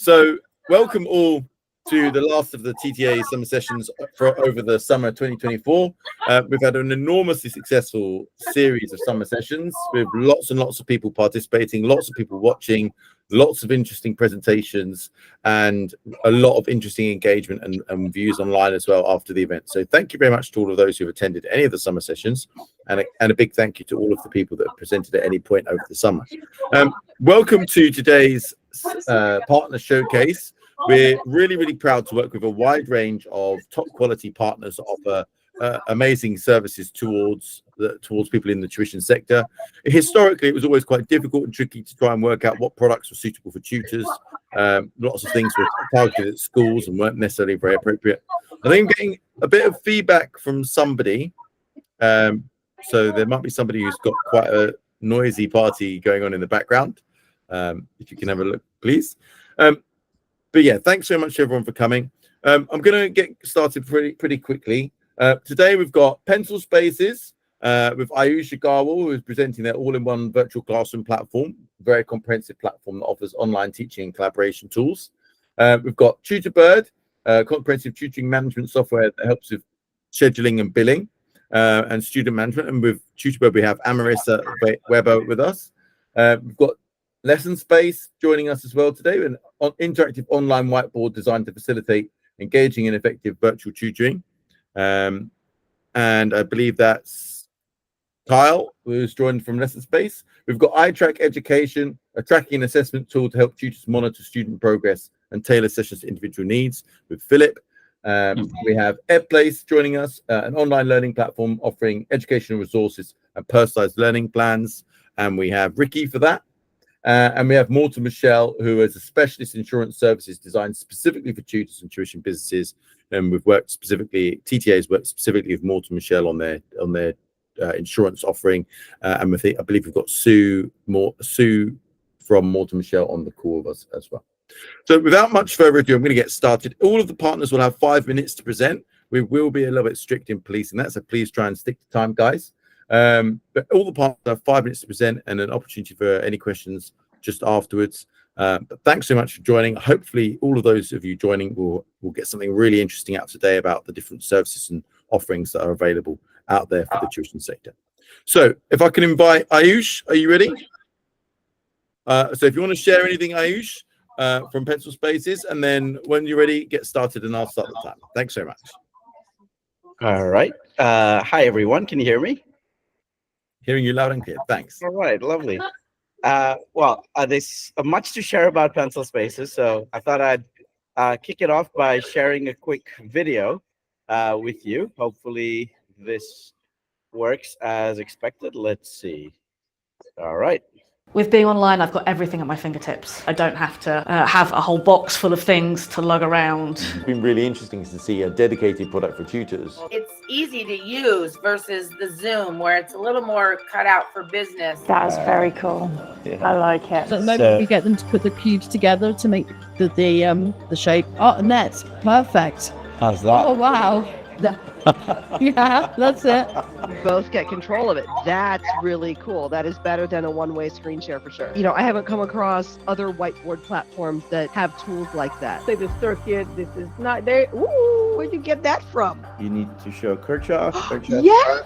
So welcome all to the last of the TTA summer sessions for over the summer 2024. We've had an enormously successful series of summer sessions with lots and lots of people participating, lots of people watching, lots of interesting presentations, and a lot of interesting engagement and views online as well after the event. So thank you very much to all of those who have attended any of the summer sessions, and a big thank you to all of the people that have presented at any point over the summer. Welcome to today's partner showcase. We're really proud to work with a wide range of top quality partners that offer amazing services towards people in the tuition sector. Historically, it was always quite difficult and tricky to try and work out what products were suitable for tutors. Lots of things were targeted at schools and weren't necessarily very appropriate. I think I'm getting a bit of feedback from somebody. So there might be somebody who's got quite a noisy party going on in the background. If you can have a look, please. But yeah, thanks so much everyone for coming. I'm going to get started pretty quickly. Today we've got Pencil Spaces with Ayush Agarwal, who is presenting their all-in-one virtual classroom platform, very comprehensive platform that offers online teaching and collaboration tools. We've got TutorBird, comprehensive tutoring management software that helps with scheduling and billing and student management. And with TutorBird, we have Amarissa Weber with us. We've got Lesson Space joining us as well today, an interactive online whiteboard designed to facilitate engaging and effective virtual tutoring. And I believe that's Kyle, who's joined from Lesson Space. We've got iTrack Education, a tracking and assessment tool to help tutors monitor student progress and tailor sessions to individual needs, with Philip. We have EdPlace joining us, an online learning platform offering educational resources and personalized learning plans. And we have Ricky for that. And we have Morton Michelle, who is a specialist insurance services designed specifically for tutors and tuition businesses. And we've worked specifically, TTA has worked specifically with Morton Michelle on their insurance offering. And I believe we've got Sue from Morton Michelle on the call with us as well. So without much further ado, I'm going to get started. All of the partners will have 5 minutes to present. We will be a little bit strict in policing that, so please try and stick to time, guys. But all the partners have 5 minutes to present and an opportunity for any questions just afterwards. But thanks so much for joining. Hopefully all of those of you joining will get something really interesting out today about the different services and offerings that are available out there for the tuition sector. So if I can invite Ayush, are you ready? So if you want to share anything, Ayush, from Pencil Spaces, and then when you're ready, get started and I'll start the time. Thanks so much. All right. Hi, everyone. Can you hear me? Hearing you loud and clear. Thanks. All right. Lovely. There's much to share about Pencil Spaces, so I thought I'd kick it off by sharing a quick video with you. Hopefully this works as expected. Let's see. All right. With being online, I've got everything at my fingertips. I don't have to have a whole box full of things to lug around. It's been really interesting to see a dedicated product for tutors. It's easy to use versus the Zoom, where it's a little more cut out for business. That's very cool. Yeah. I like it. So at the moment, we get them to put the cubes together to make the shape. Oh, and that's perfect. How's that? Oh, wow. Yeah, that's it. Both get control of it. That's really cool. That is better than a one-way screen share for sure. You know, I haven't come across other whiteboard platforms that have tools like that. Say the circuit, this is not there. Ooh, where'd you get that from? You need to show Kirchhoff. Yeah.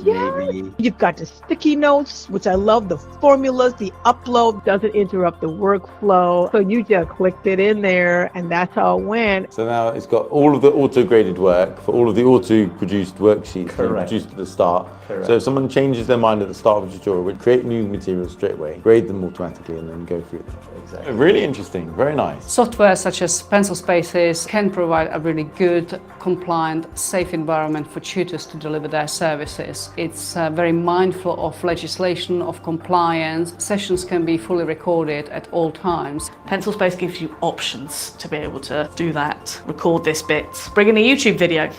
Maybe. You've got the sticky notes, which I love, the formulas, the upload doesn't interrupt the workflow. So you just clicked it in there and that's how it went. So now it's got all of the auto-graded work for all of the auto-produced worksheets produced at the start. Correct. So if someone changes their mind at the start of the tutorial, we'd create new materials straight away, grade them automatically, and then go through them. Exactly. Really interesting, very nice. Software such as Pencil Spaces can provide a really good, compliant, safe environment for tutors to deliver their services. It's very mindful of legislation, of compliance. Sessions can be fully recorded at all times. Pencil Space gives you options to be able to do that, record this bit, bring in a YouTube video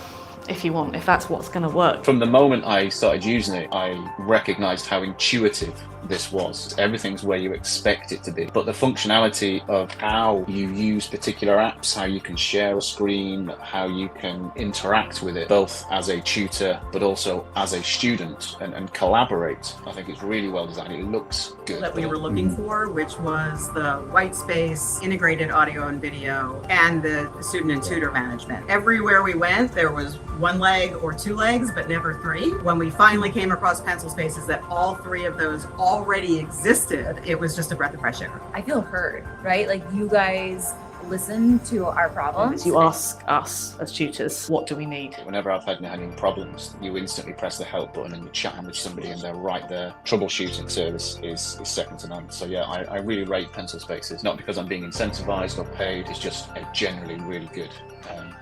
if you want, if that's what's going to work. From the moment I started using it, I recognized how intuitive this was. Everything's where you expect it to be, but the functionality of how you use particular apps, how you can share a screen, how you can interact with it, both as a tutor but also as a student, and collaborate, I think it's really well designed. It looks good. That we were looking for, which was the white space, integrated audio and video, and the student and tutor management. Everywhere we went, there was one leg or two legs, but never three. When we finally came across pencil spaces that all three of those already existed, it was just a breath of fresh air. I feel heard, right? Like, you guys listen to our problems. You ask us as tutors, what do we need? Whenever I've had any problems, you instantly press the help button and you're chatting with somebody and they're right there. Troubleshooting service is second to none. So yeah, I really rate Pencil Spaces, not because I'm being incentivized or paid, it's just a generally really good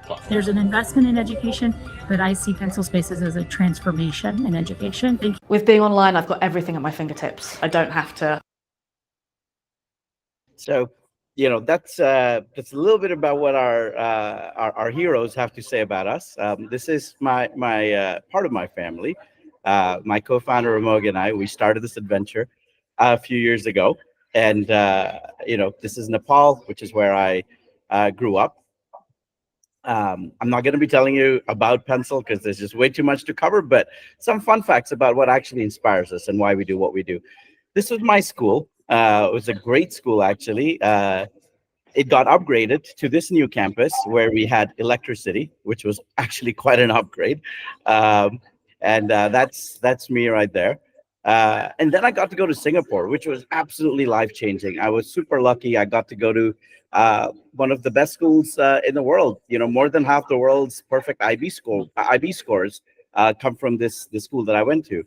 platform. There's an investment in education, but I see Pencil Spaces as a transformation in education. With being online, I've got everything at my fingertips. I don't have to. So, you know, that's a little bit about what our heroes have to say about us. This is my part of my family. My co-founder Ramoga and I, we started this adventure a few years ago, and you know, this is Nepal, which is where I grew up. I'm not going to be telling you about Pencil because there's just way too much to cover, but some fun facts about what actually inspires us and why we do what we do. This was my school. It was a great school, actually. It got upgraded to this new campus where we had electricity, which was actually quite an upgrade. That's me right there. And then I got to go to Singapore, which was absolutely life-changing. I was super lucky. I got to go to one of the best schools in the world. You know, more than half the world's perfect IB scores come from this school that I went to.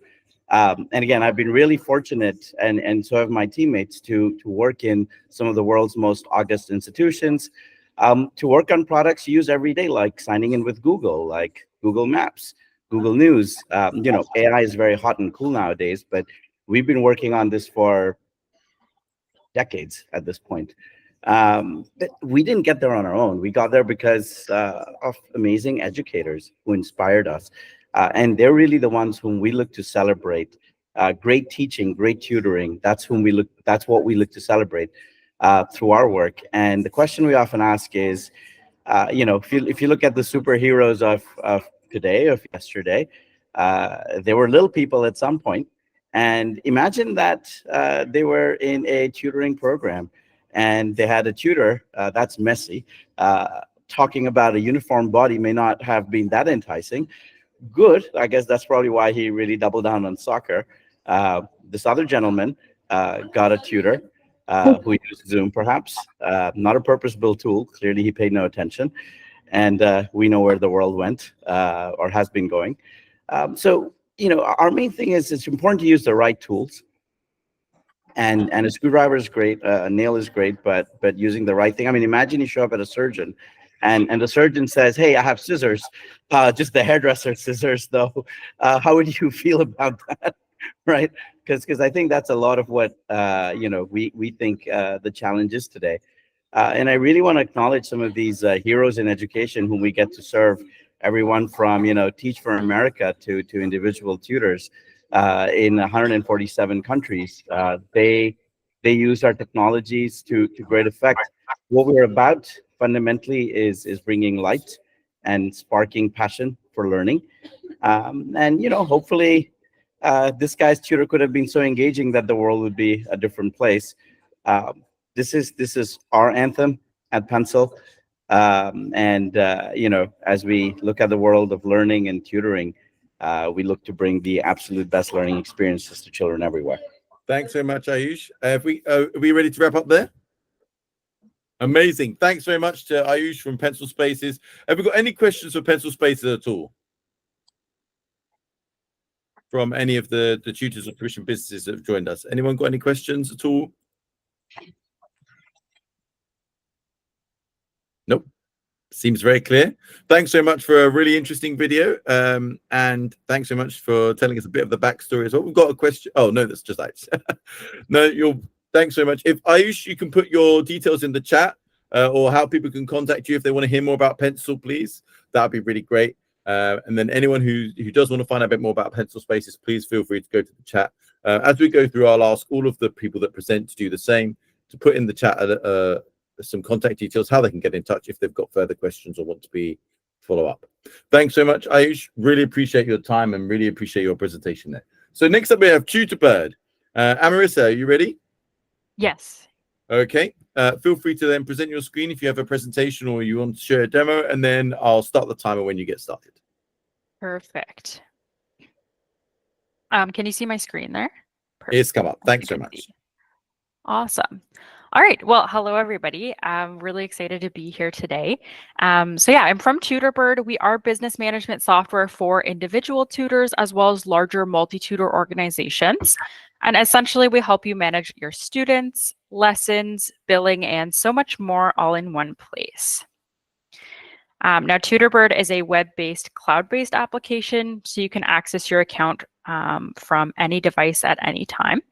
And again, I've been really fortunate, and so have my teammates, to work in some of the world's most august institutions, to work on products you use every day, like signing in with Google, like Google Maps, Google News. You know, AI is very hot and cool nowadays, but we've been working on this for decades at this point. But we didn't get there on our own. We got there because of amazing educators who inspired us. And they're really the ones whom we look to celebrate. Great teaching, great tutoring. That's what we look to celebrate through our work. And the question we often ask is, you know, if you look at the superheroes of today, of yesterday, they were little people at some point. And imagine that they were in a tutoring program and they had a tutor that's messy. Talking about a uniform body may not have been that enticing. Good. I guess that's probably why he really doubled down on soccer. This other gentleman got a tutor who used Zoom, perhaps. Not a purpose-built tool. Clearly, he paid no attention. And we know where the world went or has been going. So, you know, our main thing is it's important to use the right tools. And a screwdriver is great. A nail is great, but using the right thing. I mean, imagine you show up at a surgeon and the surgeon says, "Hey, I have scissors, just the hairdresser scissors, though." How would you feel about that, right? Because I think that's a lot of what you know, we think the challenge is today. And I really want to acknowledge some of these heroes in education whom we get to serve. Everyone from, you know, Teach for America to individual tutors in 147 countries. They use our technologies to great effect. What we're about fundamentally is bringing light and sparking passion for learning. And, you know, hopefully this guy's tutor could have been so engaging that the world would be a different place. This is our anthem at Pencil. You know, as we look at the world of learning and tutoring, we look to bring the absolute best learning experiences to children everywhere. Thanks very much, Ayush. Are we ready to wrap up there? Amazing. Thanks very much to Ayush from Pencil Spaces. Have we got any questions for Pencil Spaces at all? From any of the tutors or tuition businesses that have joined us? Anyone got any questions at all? Nope. Seems very clear. Thanks so much for a really interesting video. And thanks so much for telling us a bit of the backstory as well. We've got a question. Oh, no, that's just Ayush. No, thanks so much. If Ayush, you can put your details in the chat or how people can contact you if they want to hear more about Pencil, please. That'd be really great. And then anyone who does want to find out a bit more about Pencil Spaces, please feel free to go to the chat As we go through, I'll ask all of the people that present to do the same, to put in the chat some contact details, how they can get in touch if they've got further questions or want to follow up. Thanks so much, Ayush. Really appreciate your time and really appreciate your presentation there. So next up we have TutorBird. Amarissa, are you ready? Yes. Okay. Feel free to then present your screen if you have a presentation or you want to share a demo, and then I'll start the timer when you get started. Perfect. Can you see my screen there? Perfect. It's come up. Thanks so much. Awesome. All right. Well, hello, everybody. I'm really excited to be here today. So yeah, I'm from TutorBird. We are business management software for individual tutors as well as larger multi-tutor organizations. And essentially, we help you manage your students, lessons, billing, and so much more all in one place. Now, TutorBird is a web-based, cloud-based application, so you can access your account from any device at any time.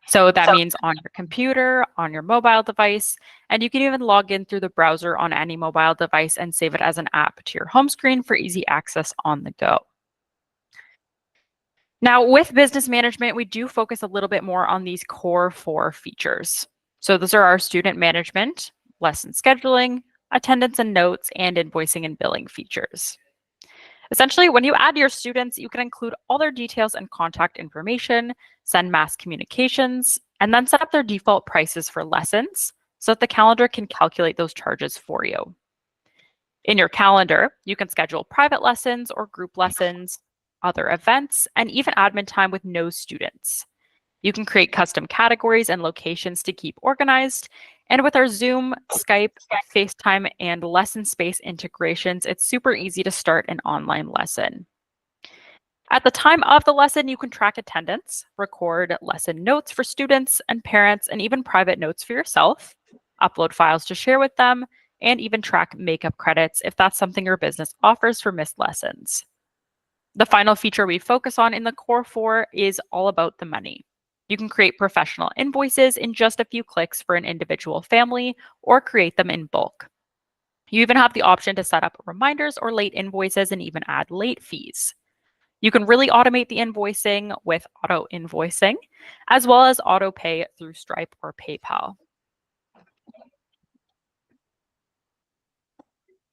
So that means on your computer, on your mobile device, and you can even log in through the browser on any mobile device and save it as an app to your home screen for easy access on the go. Now, with business management, we do focus a little bit more on these core 4 features. So those are our student management, lesson scheduling, attendance and notes, and invoicing and billing features. Essentially, when you add your students, you can include all their details and contact information, send mass communications, and then set up their default prices for lessons so that the calendar can calculate those charges for you. In your calendar, you can schedule private lessons or group lessons, other events, and even admin time with no students. You can create custom categories and locations to keep organized. And with our Zoom, Skype, FaceTime, and lesson space integrations, it's super easy to start an online lesson. At the time of the lesson, you can track attendance, record lesson notes for students and parents, and even private notes for yourself, upload files to share with them, and even track makeup credits if that's something your business offers for missed lessons. The final feature we focus on in the core 4 is all about the money. You can create professional invoices in just a few clicks for an individual family or create them in bulk. You even have the option to set up reminders or late invoices and even add late fees. You can really automate the invoicing with auto invoicing, as well as auto pay through Stripe or PayPal.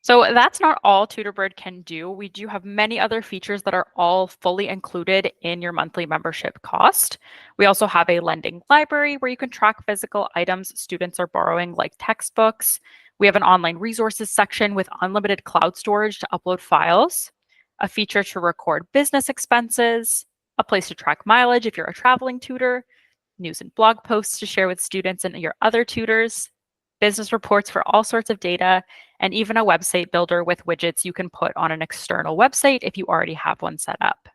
So that's not all TutorBird can do. We do have many other features that are all fully included in your monthly membership cost. We also have a lending library where you can track physical items students are borrowing, like textbooks. We have an online resources section with unlimited cloud storage to upload files, a feature to record business expenses, a place to track mileage if you're a traveling tutor, news and blog posts to share with students and your other tutors, business reports for all sorts of data, and even a website builder with widgets you can put on an external website if you already have one set up.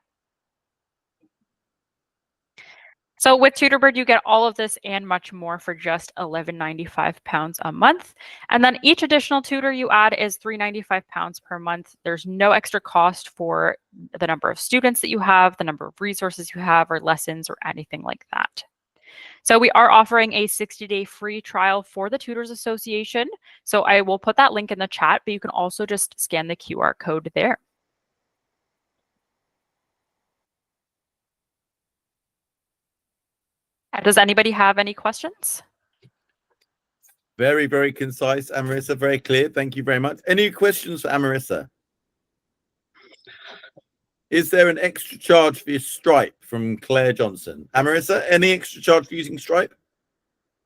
So with TutorBird, you get all of this and much more for just £11.95 a month. And then each additional tutor you add is £3.95 per month. There's no extra cost for the number of students that you have, the number of resources you have, or lessons, or anything like that. So we are offering a 60-day free trial for the Tutors Association. So I will put that link in the chat, but you can also just scan the QR code there. Does anybody have any questions? Very, very concise, Amarissa, very clear. Thank you very much. Any questions for Amarissa? Is there an extra charge for your Stripe from Claire Johnson? Amarissa, any extra charge for using Stripe?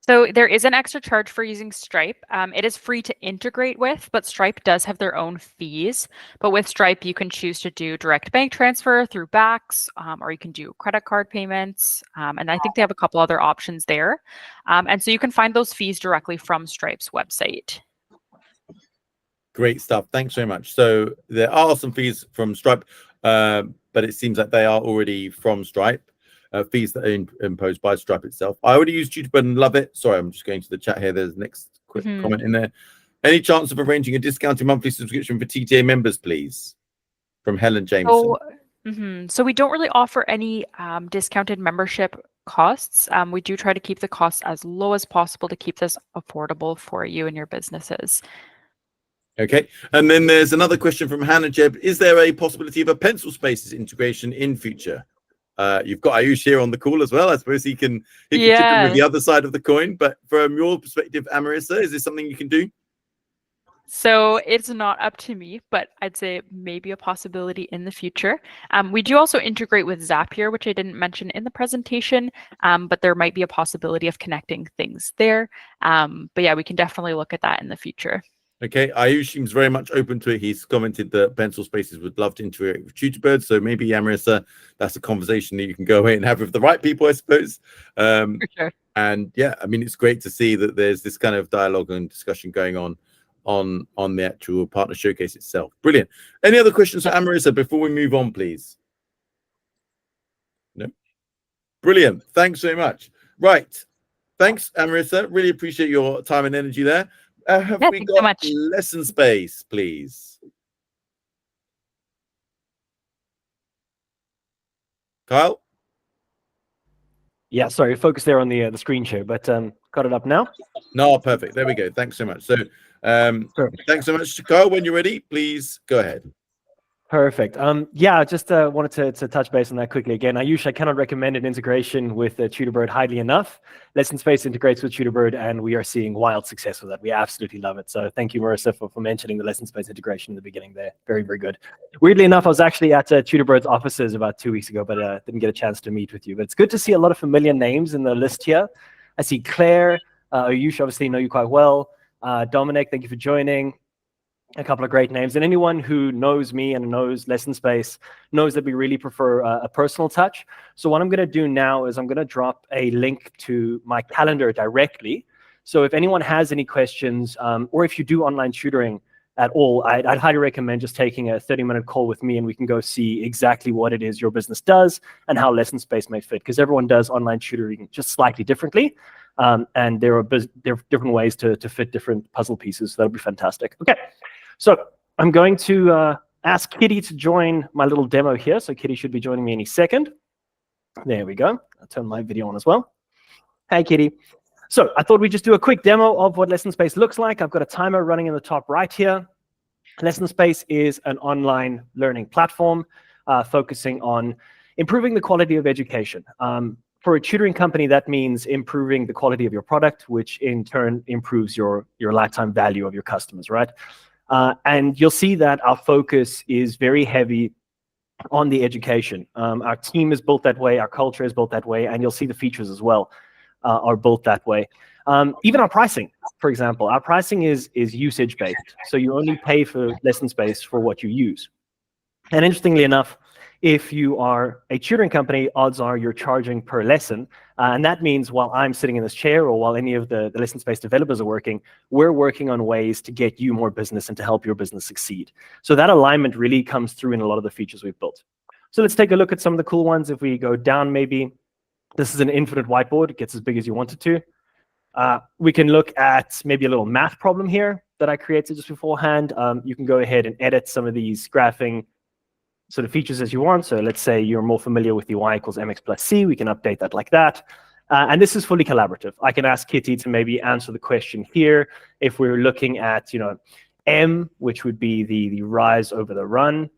So there is an extra charge for using Stripe. It is free to integrate with, but Stripe does have their own fees. But with Stripe, you can choose to do direct bank transfer through Bax, or you can do credit card payments. And I think they have a couple other options there. And so you can find those fees directly from Stripe's website. Great stuff. Thanks very much. So there are some fees from Stripe, but it seems like they are already from Stripe. Fees that are imposed by Stripe itself. I already use TutorBird and love it. Sorry, I'm just going to the chat here. There's next quick comment in there. Any chance of arranging a discounted monthly subscription for TTA members, please? From Helen Jameson. So we don't really offer any discounted membership costs. We do try to keep the costs as low as possible to keep this affordable for you and your businesses. Okay, and then there's another question from Hannah Jeb. Is there a possibility of a pencil spaces integration in future? You've got Ayush here on the call as well. I suppose he can chip in with the other side of the coin. But from your perspective, Amarissa, is this something you can do? So it's not up to me, but I'd say maybe a possibility in the future. We do also integrate with Zapier, which I didn't mention in the presentation, but there might be a possibility of connecting things there. But yeah, we can definitely look at that in the future. Okay, Ayush seems very much open to it. He's commented that Pencil Spaces would love to integrate with Tutorbird. So maybe, Amarissa, that's a conversation that you can go away and have with the right people, I suppose. For sure. And yeah, I mean, it's great to see that there's this kind of dialogue and discussion going on the actual partner showcase itself. Brilliant. Any other questions for Amarissa before we move on, please? No? Brilliant. Thanks very much. Right. Thanks, Amarissa. Really appreciate your time and energy there. Have we got so much lesson space, please? Kyle? Yeah, sorry, focus there on the screen share, but got it up now. No, perfect. There we go. Thanks so much. So thanks so much, Kyle. When you're ready, please go ahead. Perfect. Yeah, just wanted to touch base on that quickly again. I cannot recommend an integration with Tutorbird highly enough. Lesson Space integrates with Tutorbird, and we are seeing wild success with that. We absolutely love it. So thank you, Marissa, for mentioning the Lesson Space integration in the beginning there. Very, very good. Weirdly enough, I was actually at Tutorbird's offices about 2 weeks ago, but didn't get a chance to meet with you. But it's good to see a lot of familiar names in the list here. I see Claire, Ayush, obviously know you quite well. Dominic, thank you for joining. A couple of great names, and anyone who knows me and knows Lesson Space knows that we really prefer a personal touch. So what I'm going to do now is I'm going to drop a link to my calendar directly. So if anyone has any questions, or if you do online tutoring at all, I'd highly recommend just taking a 30-minute call with me, and we can go see exactly what it is your business does and how Lesson Space may fit, because everyone does online tutoring just slightly differently. And there are different ways to fit different puzzle pieces. So that'll be fantastic. Okay. So I'm going to ask Kitty to join my little demo here. So Kitty should be joining me any second. There we go. I'll turn my video on as well. Hey, Kitty. So I thought we'd just do a quick demo of what Lesson Space looks like. I've got a timer running in the top right here. Lesson Space is an online learning platform focusing on improving the quality of education. For a tutoring company, that means improving the quality of your product, which in turn improves your lifetime value of your customers, right? And you'll see that our focus is very heavy on the education. Our team is built that way, our culture is built that way, and you'll see the features as well are built that way. Even our pricing, for example, our pricing is usage-based. So you only pay for Lesson Space for what you use. And interestingly enough, if you are a tutoring company, odds are you're charging per lesson. And that means while I'm sitting in this chair or while any of the Lesson Space developers are working, we're working on ways to get you more business and to help your business succeed. So that alignment really comes through in a lot of the features we've built. So let's take a look at some of the cool ones. If we go down, maybe this is an infinite whiteboard. It gets as big as you want it to. We can look at maybe a little math problem here that I created just beforehand. You can go ahead and edit some of these graphing sort of features as you want. So let's say you're more familiar with the y equals mx plus c. We can update that like that. And this is fully collaborative. I can ask Kitty to maybe answer the question here. If we're looking at, m, which would be the rise over the run,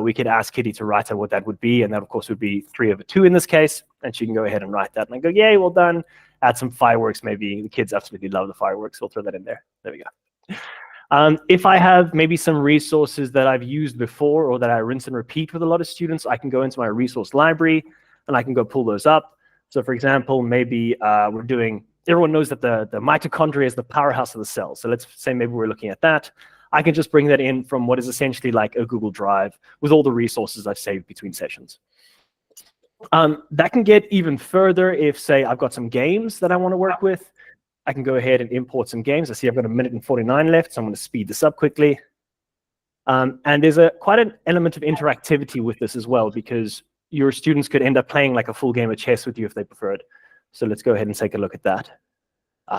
we could ask Kitty to write out what that would be. And that, of course, would be 3/2 in this case. And she can go ahead and write that. And I go, yay, well done. Add some fireworks, maybe. The kids absolutely love the fireworks. We'll throw that in there. There we go. If I have maybe some resources that I've used before or that I rinse and repeat with a lot of students, I can go into my resource library and I can go pull those up. So for example, maybe everyone knows that the mitochondria is the powerhouse of the cell. So let's say maybe we're looking at that. I can just bring that in from what is essentially like a Google Drive with all the resources I've saved between sessions. That can get even further if, say, I've got some games that I want to work with. I can go ahead and import some games. I see I've got 1:49 left, so I'm going to speed this up quickly. And there's quite an element of interactivity with this as well, because your students could end up playing like a full game of chess with you if they preferred. So let's go ahead and take a look at that.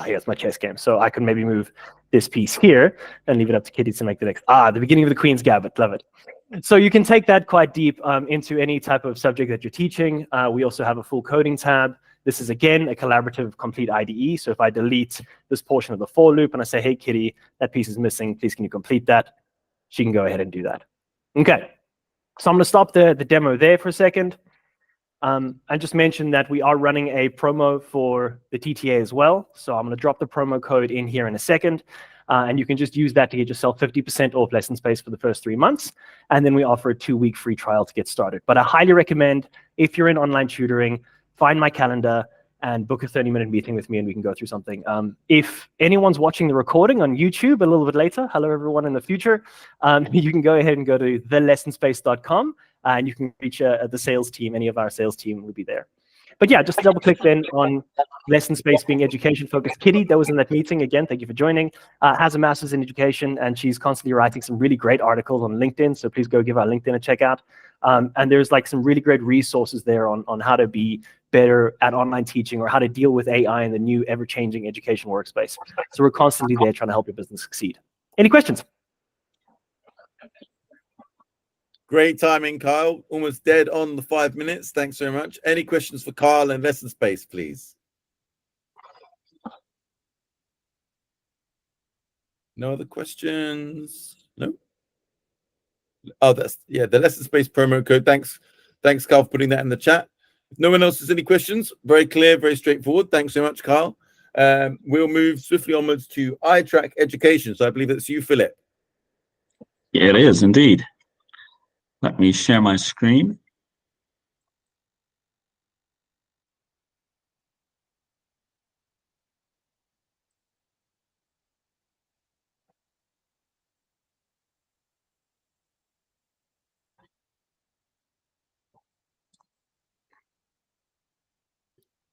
Here's my chess game. So I can maybe move this piece here and leave it up to Kitty to make the next. The beginning of the Queen's Gambit. Love it. So you can take that quite deep into any type of subject that you're teaching. We also have a full coding tab. This is, again, a collaborative complete IDE. So if I delete this portion of the for loop and I say, hey, Kitty, that piece is missing. Please, can you complete that? She can go ahead and do that. OK. So I'm going to stop the demo there for a second. I just mentioned that we are running a promo for the TTA as well. So I'm going to drop the promo code in here in a second. And you can just use that to get yourself 50% off lesson space for the first 3 months. And then we offer a 2-week free trial to get started. But I highly recommend, if you're in online tutoring, find my calendar and book a 30-minute meeting with me and we can go through something. If anyone's watching the recording on YouTube a little bit later, hello everyone in the future, you can go ahead and go to thelessonspace.com and you can reach the sales team. Any of our sales team will be there. But yeah, just double click then on lesson space being education focused. Kitty, that was in that meeting again, thank you for joining, has a master's in education and she's constantly writing some really great articles on LinkedIn. So please go give our LinkedIn a check out. And there's like some really great resources there on how to be better at online teaching or how to deal with AI in the new ever-changing education workspace. So we're constantly there trying to help your business succeed. Any questions? Great timing, Kyle. Almost dead on the 5 minutes. Thanks very much. Any questions for Kyle and lesson space, please? No other questions? No? Oh, that's, yeah, the lesson space promo code. Thanks, Kyle, for putting that in the chat. If no one else has any questions, very clear, very straightforward. Thanks so much, Kyle. We'll move swiftly onwards to iTrack Education. So I believe that's you, Philip. Yeah, it is indeed. Let me share my screen.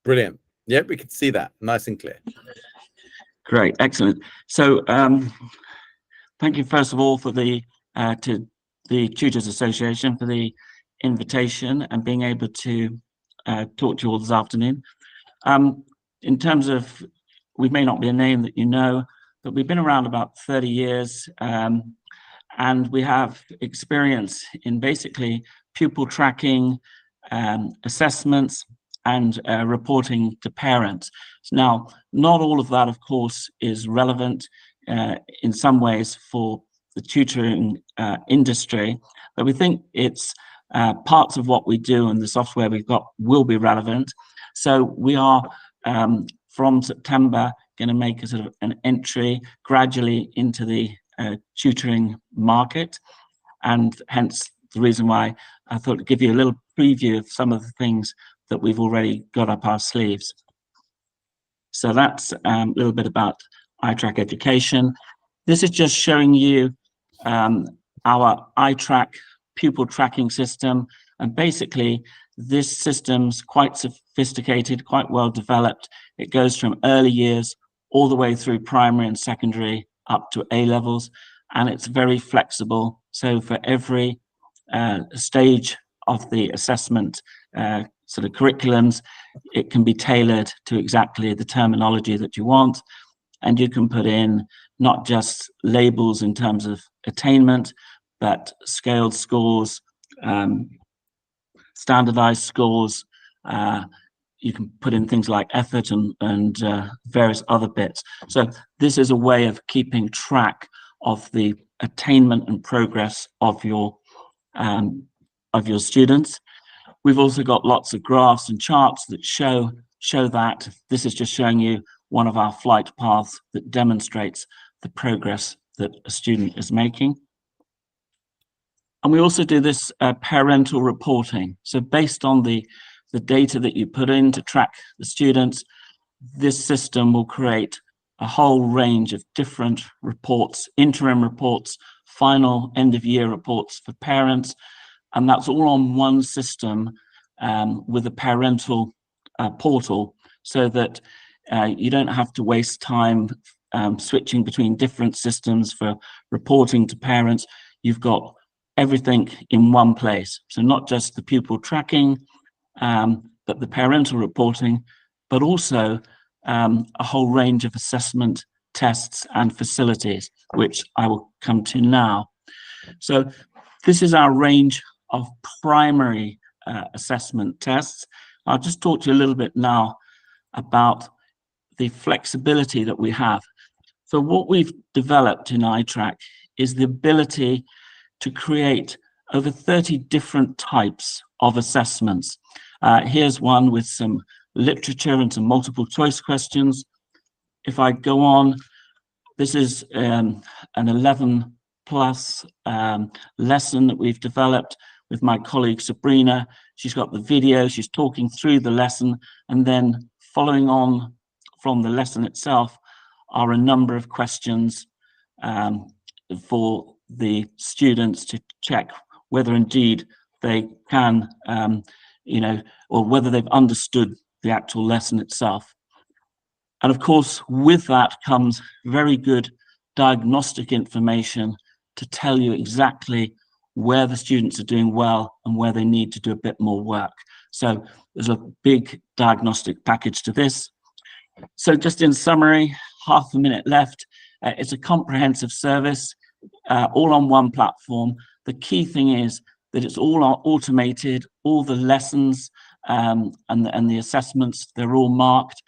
Brilliant. Yep, we can see that nice and clear. Great, excellent. So thank you first of all for to the Tutors Association for the invitation and being able to talk to you all this afternoon. In terms of, we may not be a name that you know, but we've been around about 30 years and we have experience in basically pupil tracking, assessments, and reporting to parents. So now, not all of that, of course, is relevant in some ways for the tutoring industry, but we think it's parts of what we do and the software we've got will be relevant. So we are, from September, going to make a sort of an entry gradually into the tutoring market, and hence the reason why I thought to give you a little preview of some of the things that we've already got up our sleeves. So that's a little bit about iTrack Education. This is just showing you our iTrack pupil tracking system, and basically this system's quite sophisticated, quite well developed. It goes from early years all the way through primary and secondary up to A levels, and it's very flexible. So for every stage of the assessment sort of curriculums, it can be tailored to exactly the terminology that you want, and you can put in not just labels in terms of attainment, but scaled scores, standardized scores. You can put in things like effort and various other bits. So this is a way of keeping track of the attainment and progress of your students. We've also got lots of graphs and charts that show that. This is just showing you one of our flight paths that demonstrates the progress that a student is making. And we also do this parental reporting. So based on the data that you put in to track the students, this system will create a whole range of different reports, interim reports, final end of year reports for parents. And that's all on one system with a parental portal, so that you don't have to waste time switching between different systems for reporting to parents. You've got everything in one place. So not just the pupil tracking, but the parental reporting, but also a whole range of assessment tests and facilities, which I will come to now. So this is our range of primary assessment tests. I'll just talk to you a little bit now about the flexibility that we have. So what we've developed in iTrack is the ability to create over 30 different types of assessments. Here's one with some literature and some multiple choice questions. If I go on, this is an 11 plus lesson that we've developed with my colleague Sabrina. She's got the video, she's talking through the lesson, and then following on from the lesson itself are a number of questions for the students to check whether indeed they can, you know, or whether they've understood the actual lesson itself. And of course, with that comes very good diagnostic information to tell you exactly where the students are doing well and where they need to do a bit more work. So there's a big diagnostic package to this. So just in summary, half a minute left. It's a comprehensive service, all on one platform. The key thing is that it's all automated, all the lessons and the assessments, they're all marked.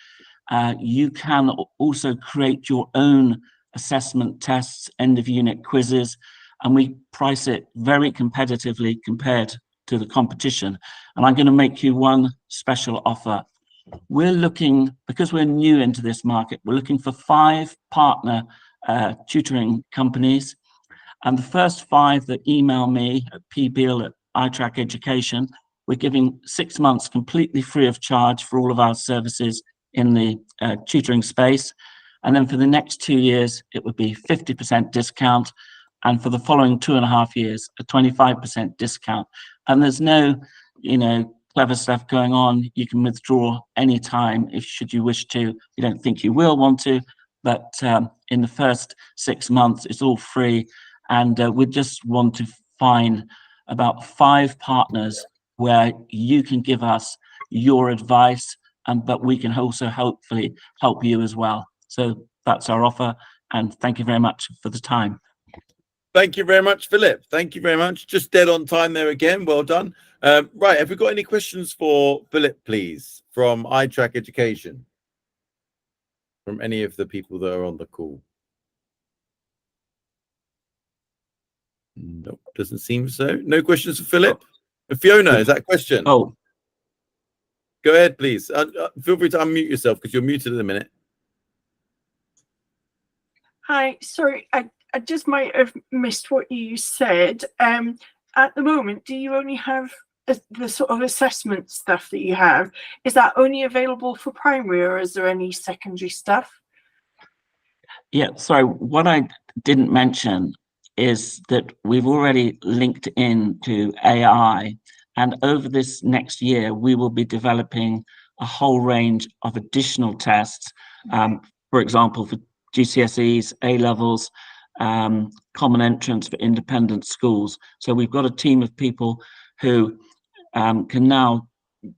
You can also create your own assessment tests, end of unit quizzes, and we price it very competitively compared to the competition. And I'm going to make you one special offer. We're looking, because we're new into this market, we're looking for 5 partner tutoring companies. And the first 5 that email me at pbeal@iTrack.Education, we're giving 6 months completely free of charge for all of our services in the tutoring space. And then for the next 2 years, it would be 50% discount. And for the following 2.5 years, a 25% discount. And there's no, you know, clever stuff going on. You can withdraw anytime if should you wish to. You don't think you will want to, but in the first 6 months, it's all free. And we just want to find about 5 partners where you can give us your advice, but we can also hopefully help you as well. So that's our offer. And thank you very much for the time. Thank you very much, Philip. Thank you very much. Just dead on time there again. Well done. Right. Have we got any questions for Philip, please, from iTrack Education? From any of the people that are on the call? Nope, doesn't seem so. No questions for Philip? Fiona, is that a question? Oh. Go ahead, please. Feel free to unmute yourself because you're muted at the minute. Hi, sorry, I just might have missed what you said. At the moment, do you only have the sort of assessment stuff that you have? Is that only available for primary, or is there any secondary stuff? Yeah, sorry, what I didn't mention is that we've already linked in to AI, and over this next year, we will be developing a whole range of additional tests, for example, for GCSEs, A-levels, common entrance for independent schools. So we've got a team of people who can now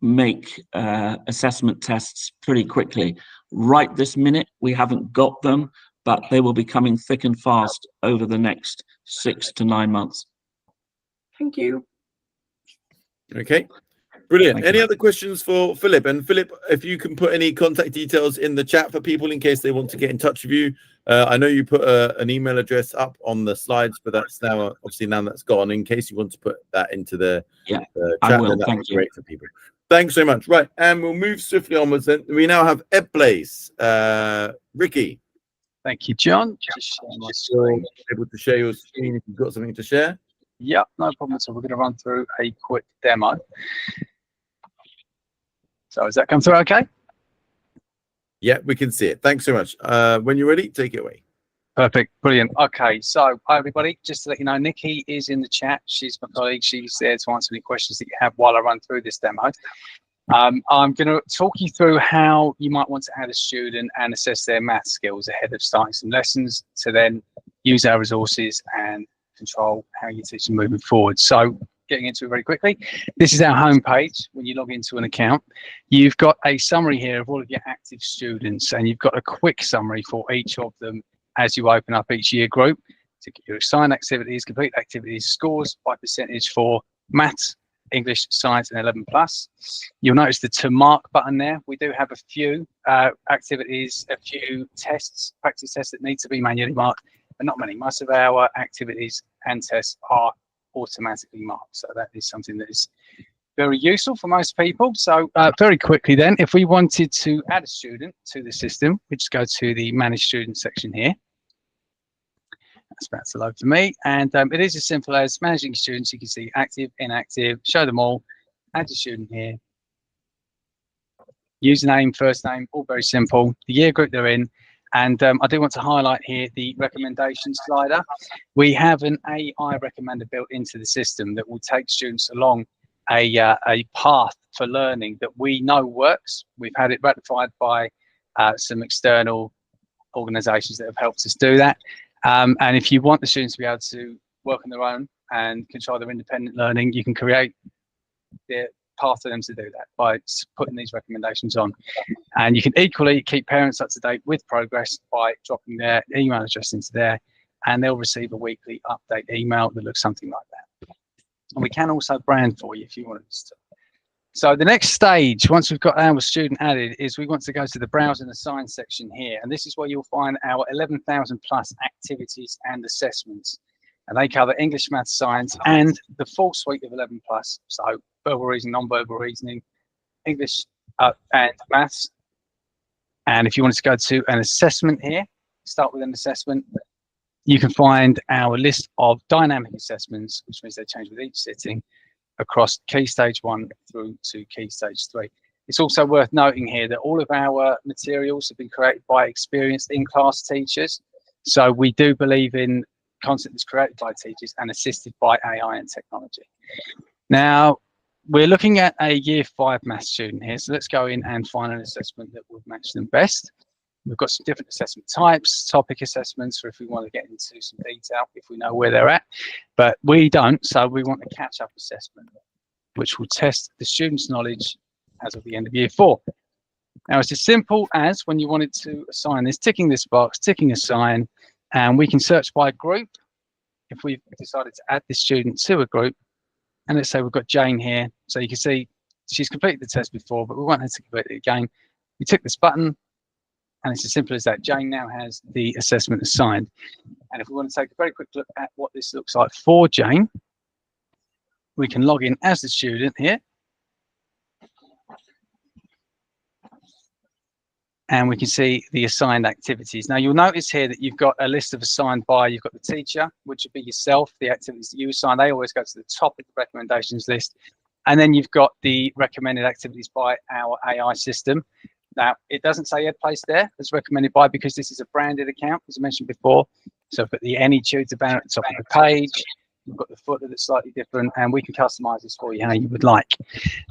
make assessment tests pretty quickly. Right this minute, we haven't got them, but they will be coming thick and fast over the next 6 to 9 months. Thank you. Okay, brilliant. Any other questions for Philip? And Philip, if you can put any contact details in the chat for people in case they want to get in touch with you. I know you put an email address up on the slides, but that's now obviously now that's gone. In case you want to put that into the chat, then that would be great for people. Thanks so much. Right, and we'll move swiftly onwards. Then we now have EdPlace. Ricky. Thank you, John. Just able to share your screen if you've got something to share. Yep, no problem. So we're going to run through a quick demo. So has that come through okay? Yeah, we can see it. Thanks so much. When you're ready, take it away. Perfect. Brilliant. Okay, so hi, everybody. Just to let you know, Nikki is in the chat. She's my colleague. She's there to answer any questions that you have while I run through this demo. I'm going to talk you through how you might want to add a student and assess their math skills ahead of starting some lessons to then use our resources and control how you teach them moving forward. So getting into it very quickly, this is our home page. When you log into an account, you've got a summary here of all of your active students, and you've got a quick summary for each of them as you open up each year group to get your assigned activities, complete activities, scores by percentage for maths, English, science, and 11 plus. You'll notice the to mark button there. We do have a few activities, a few tests, practice tests that need to be manually marked, but not many. Most of our activities and tests are automatically marked. So that is something that is very useful for most people. So very quickly then, if we wanted to add a student to the system, we just go to the Manage Students section here. That's about to load for me. And it is as simple as managing students. You can see active, inactive, show them all, add a student here. Username, first name, all very simple. The year group they're in. And I do want to highlight here the recommendation slider. We have an AI recommender built into the system that will take students along a path for learning that we know works. We've had it ratified by some external organizations that have helped us do that. And if you want the students to be able to work on their own and control their independent learning, you can create the path for them to do that by putting these recommendations on. And you can equally keep parents up to date with progress by dropping their email address into there, and they'll receive a weekly update email that looks something like that. And we can also brand for you if you want us to. So the next stage, once we've got our student added, is we want to go to the Browse and Assign section here. And this is where you'll find our 11,000 plus activities and assessments. And they cover English, Maths, Science, and the full suite of 11 plus. So verbal reasoning, non-verbal reasoning, English and Maths. And if you want to go to an assessment here, start with an assessment, you can find our list of dynamic assessments, which means they change with each sitting, across Key Stage 1 through to Key Stage 3. It's also worth noting here that all of our materials have been created by experienced in-class teachers. So we do believe in content that's created by teachers and assisted by AI and technology. Now, we're looking at a Year 5 maths student here. So let's go in and find an assessment that would match them best. We've got some different assessment types, topic assessments for if we want to get into some detail, if we know where they're at, but we don't. So we want a catch-up assessment, which will test the student's knowledge as of the end of Year 4. Now, it's as simple as when you wanted to assign this, ticking this box, ticking assign, and we can search by group. If we've decided to add this student to a group, and let's say we've got Jane here. So you can see she's completed the test before, but we want her to complete it again. We tick this button, and it's as simple as that. Jane now has the assessment assigned. And if we want to take a very quick look at what this looks like for Jane, we can log in as the student here. And we can see the assigned activities. Now you'll notice here that you've got a list of assigned by, you've got the teacher, which would be yourself, the activities that you assign, they always go to the top of the recommendations list. And then you've got the recommended activities by our AI system. Now, it doesn't say EdPlace there, it's recommended by, because this is a branded account, as I mentioned before. So put the Any Tutor banner at the top of the page. We've got the footer that's slightly different, and we can customize this for you how you would like.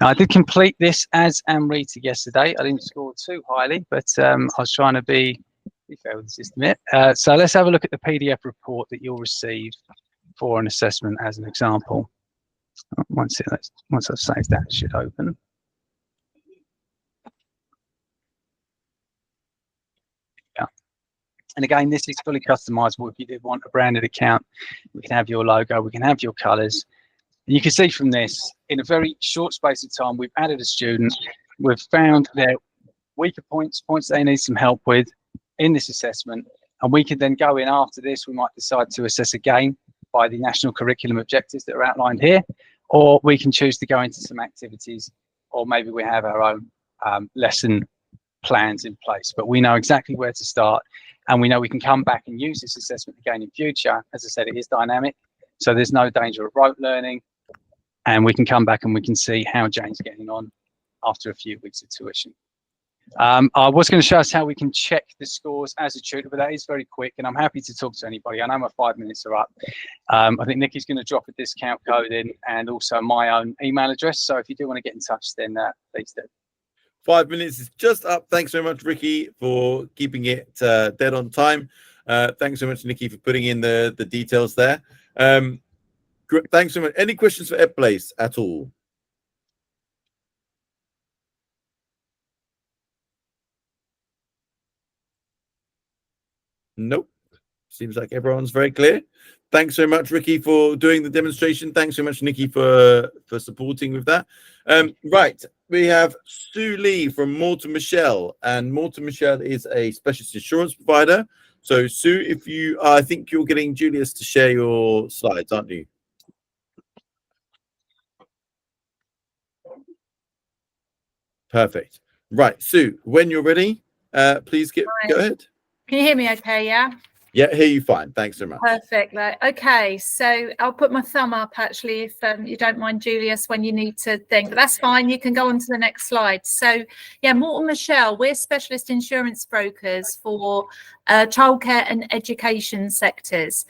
Now, I did complete this as Amrita yesterday. I didn't score too highly, but I was trying to be fair with the system here. So let's have a look at the PDF report that you'll receive for an assessment as an example. Once I've saved that, it should open. And again, this is fully customizable. If you did want a branded account, we can have your logo, we can have your colors. And you can see from this, in a very short space of time, we've added a student, we've found their weaker points they need some help with in this assessment. And we can then go in after this, we might decide to assess again by the national curriculum objectives that are outlined here, or we can choose to go into some activities, or maybe we have our own lesson plans in place, but we know exactly where to start, and we know we can come back and use this assessment again in future. As I said, it is dynamic, so there's no danger of rote learning, and we can come back and we can see how Jane's getting on after a few weeks of tuition. I was going to show us how we can check the scores as a tutor, but that is very quick, and I'm happy to talk to anybody. I know my 5 minutes are up. I think Nikki's going to drop a discount code in, and also my own email address, so if you do want to get in touch, then please do. 5 minutes is just up. Thanks very much, Ricky, for keeping it dead on time. Thanks so much, Nikki, for putting in the details there. Thanks so much. Any questions for EdPlace at all? Nope. Seems like everyone's very clear. Thanks so much, Ricky, for doing the demonstration. Thanks so much, Nikki, for supporting with that. Right, we have Sue Lee from Morton Michelle, and Morton Michelle is a specialist insurance provider. So, Sue, if you, I think you're getting Julius to share your slides, aren't you? Perfect. Right, Sue, when you're ready, please go ahead. Can you hear me okay, yeah? Yeah, hear you fine. Thanks so much. Perfect. Okay, so I'll put my thumb up actually if you don't mind, Julius, when you need to think. But that's fine. You can go on to the next slide. So yeah, Morton Michelle, we're specialist insurance brokers for childcare and education sectors.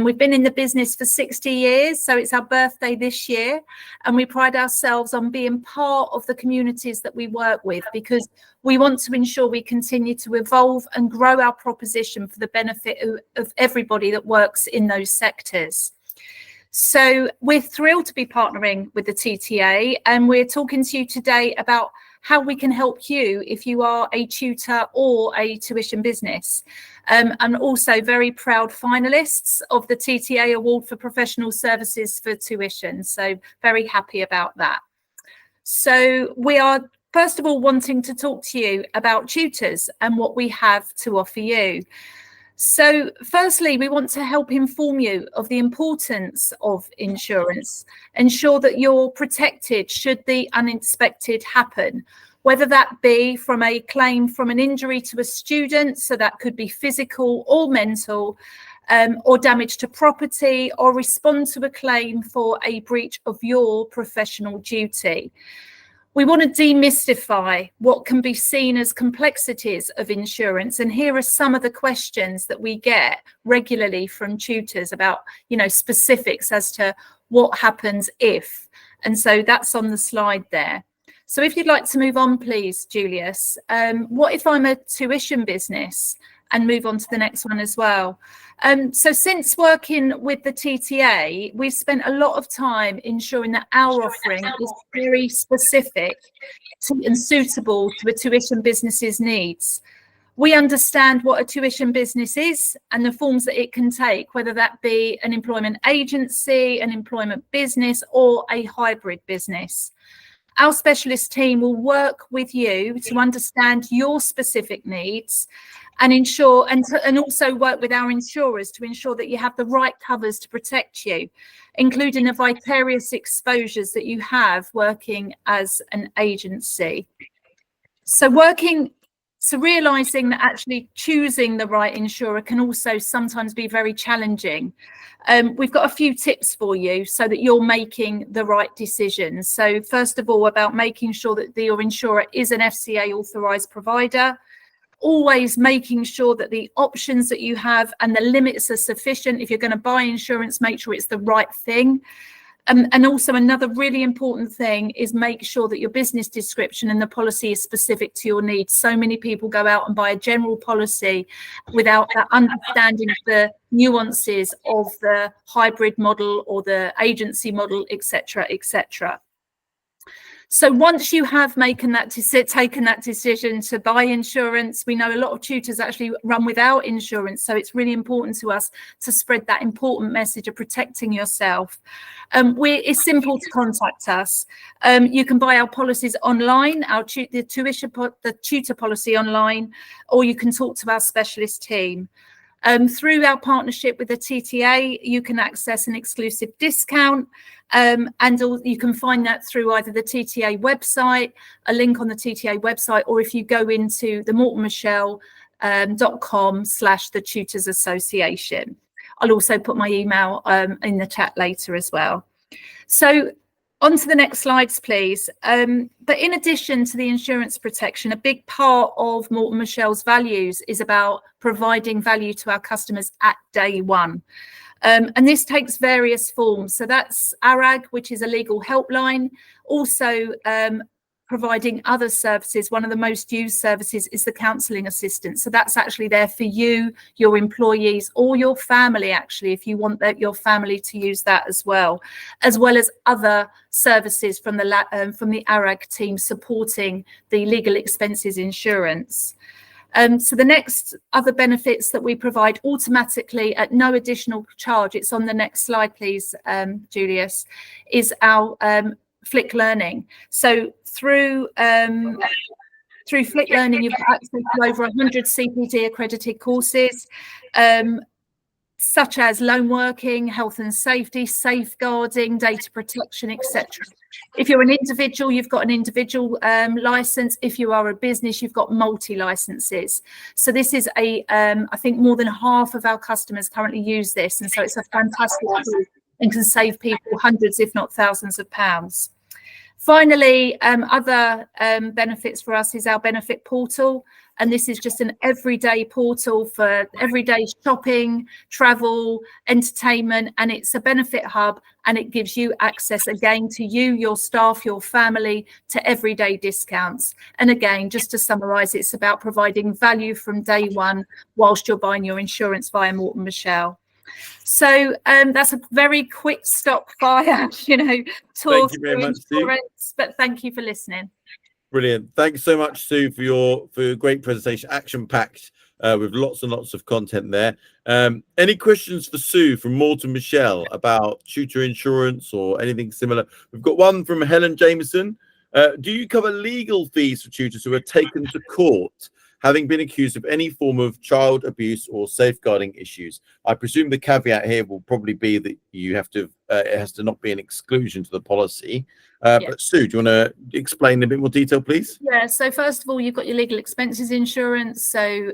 We've been in the business for 60 years, so it's our birthday this year, and we pride ourselves on being part of the communities that we work with, because we want to ensure we continue to evolve and grow our proposition for the benefit of everybody that works in those sectors. So we're thrilled to be partnering with the TTA, and we're talking to you today about how we can help you if you are a tutor or a tuition business. And also very proud finalists of the TTA Award for Professional Services for Tuition. So very happy about that. So we are first of all wanting to talk to you about tutors and what we have to offer you. So firstly, we want to help inform you of the importance of insurance, ensure that you're protected should the unexpected happen, whether that be from a claim from an injury to a student, so that could be physical or mental, or damage to property, or respond to a claim for a breach of your professional duty. We want to demystify what can be seen as complexities of insurance. And here are some of the questions that we get regularly from tutors about, specifics as to what happens if. And so that's on the slide there. So if you'd like to move on, please, Julius. What if I'm a tuition business? And move on to the next one as well. So since working with the TTA, we've spent a lot of time ensuring that our offering is very specific and suitable to a tuition business's needs. We understand what a tuition business is and the forms that it can take, whether that be an employment agency, an employment business, or a hybrid business. Our specialist team will work with you to understand your specific needs and ensure, and also work with our insurers to ensure that you have the right covers to protect you, including the vicarious exposures that you have working as an agency. So realizing that actually choosing the right insurer can also sometimes be very challenging. We've got a few tips for you so that you're making the right decisions. So first of all, about making sure that your insurer is an FCA authorized provider, always making sure that the options that you have and the limits are sufficient. If you're going to buy insurance, make sure it's the right thing. And also another really important thing is make sure that your business description and the policy is specific to your needs. So many people go out and buy a general policy without that understanding of the nuances of the hybrid model or the agency model, etc., etc. So once you have taken that decision to buy insurance, we know a lot of tutors actually run without insurance. So it's really important to us to spread that important message of protecting yourself. It's simple to contact us. You can buy our policies online, the tutor policy online, or you can talk to our specialist team. Through our partnership with the TTA, you can access an exclusive discount, and you can find that through either the TTA website, a link on the TTA website, or if you go into the mortonmichelle.com/the Tutors Association. I'll also put my email in the chat later as well. So on to the next slides, please. But in addition to the insurance protection, a big part of Morton Michelle's values is about providing value to our customers at day one. And this takes various forms. So that's ARAG, which is a legal helpline. Also providing other services. One of the most used services is the counselling assistance. So that's actually there for you, your employees, or your family, actually, if you want your family to use that as well as other services from the ARAG team supporting the legal expenses insurance. So the next other benefits that we provide automatically at no additional charge, it's on the next slide, please, Julius, is our Flick Learning. So through Flick Learning, you've got access to over 100 CPD accredited courses, such as loan working, health and safety, safeguarding, data protection, etc. If you're an individual, you've got an individual license. If you are a business, you've got multi-licenses. So this is I think more than half of our customers currently use this. And so it's a fantastic tool and can save people hundreds, if not thousands of pounds. Finally, other benefits for us is our benefit portal. And this is just an everyday portal for everyday shopping, travel, entertainment, and it's a benefit hub, and it gives you access again to you, your staff, your family, to everyday discounts. And again, just to summarize, it's about providing value from day one whilst you're buying your insurance via Morton Michelle. So that's a very quick stop fire, you know, talk through insurance, but thank you for listening. Brilliant. Thanks so much, Sue, for your great presentation, action-packed, with lots and lots of content there. Any questions for Sue from Morton Michelle about tutor insurance or anything similar? We've got one from Helen Jameson. Do you cover legal fees for tutors who are taken to court, having been accused of any form of child abuse or safeguarding issues? I presume the caveat here will probably be that you have to, it has to not be an exclusion to the policy. But Sue, do you want to explain in a bit more detail, please? Yeah. So first of all, you've got your legal expenses insurance. So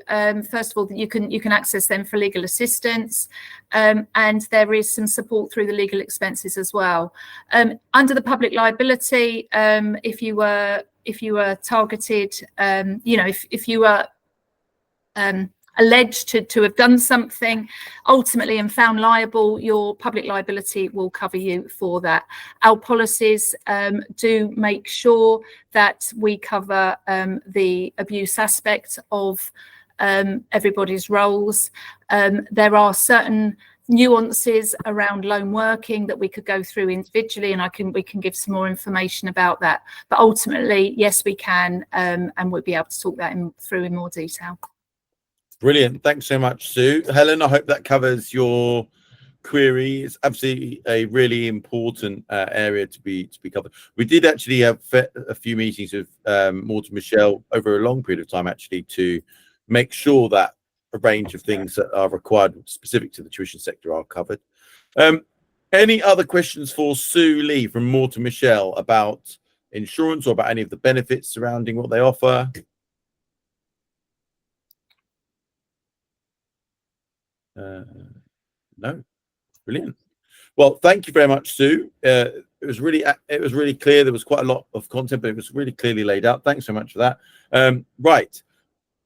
first of all, you can access them for legal assistance, and there is some support through the legal expenses as well. Under the public liability, if you were targeted, you know, if you were alleged to have done something ultimately and found liable, your public liability will cover you for that. Our policies do make sure that we cover the abuse aspect of everybody's roles. There are certain nuances around loan working that we could go through individually, and we can give some more information about that. But ultimately, yes, we can, and we'll be able to talk that through in more detail. Brilliant. Thanks so much, Sue. Helen, I hope that covers your query. It's absolutely a really important area to be covered. We did actually have a few meetings with Morton Michelle over a long period of time, actually, to make sure that a range of things that are required specific to the tuition sector are covered. Any other questions for Sue Lee from Morton Michelle about insurance or about any of the benefits surrounding what they offer? No. Brilliant. Well, thank you very much, Sue. It was really clear. There was quite a lot of content, but it was really clearly laid out. Thanks so much for that. Right.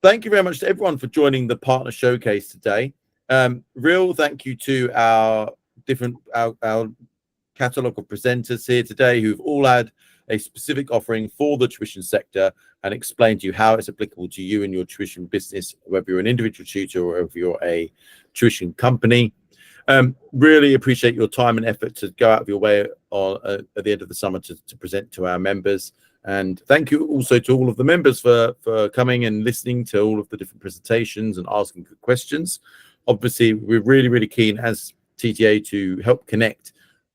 Thank you very much to everyone for joining the partner showcase today. Real thank you to our catalogue of presenters here today who've all had a specific offering for the tuition sector and explained to you how it's applicable to you and your tuition business, whether you're an individual tutor or if you're a tuition company. Really appreciate your time and effort to go out of your way at the end of the summer to present to our members. And thank you also to all of the members for coming and listening to all of the different presentations and asking good questions. Obviously, we're really, really keen as TTA to help connect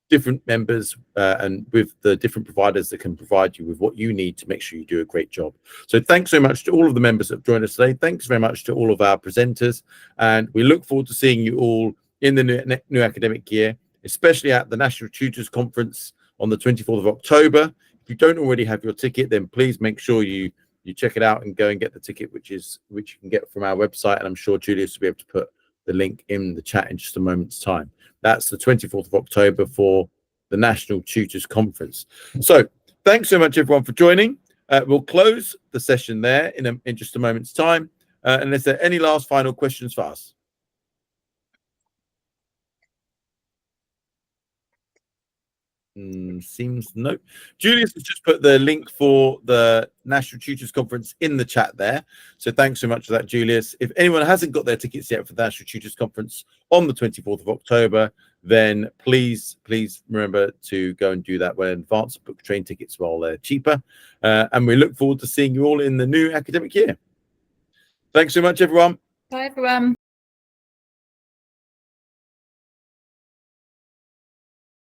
different members and with the different providers that can provide you with what you need to make sure you do a great job. So thanks so much to all of the members that have joined us today. Thanks very much to all of our presenters. And we look forward to seeing you all in the new academic year, especially at the National Tutors Conference on the 24th of October. If you don't already have your ticket, then please make sure you check it out and go and get the ticket, which you can get from our website. And I'm sure Julius will be able to put the link in the chat in just a moment's time. That's the 24th of October for the National Tutors Conference. So thanks so much, everyone, for joining. We'll close the session there in just a moment's time. Unless there are any last final questions for us. Seems no. Julius has just put the link for the National Tutors Conference in the chat there. So thanks so much for that, Julius. If anyone hasn't got their tickets yet for the National Tutors Conference on the 24th of October, then please remember to go and do that when advance, book train tickets while they're cheaper. And we look forward to seeing you all in the new academic year. Thanks so much, everyone. Bye, everyone.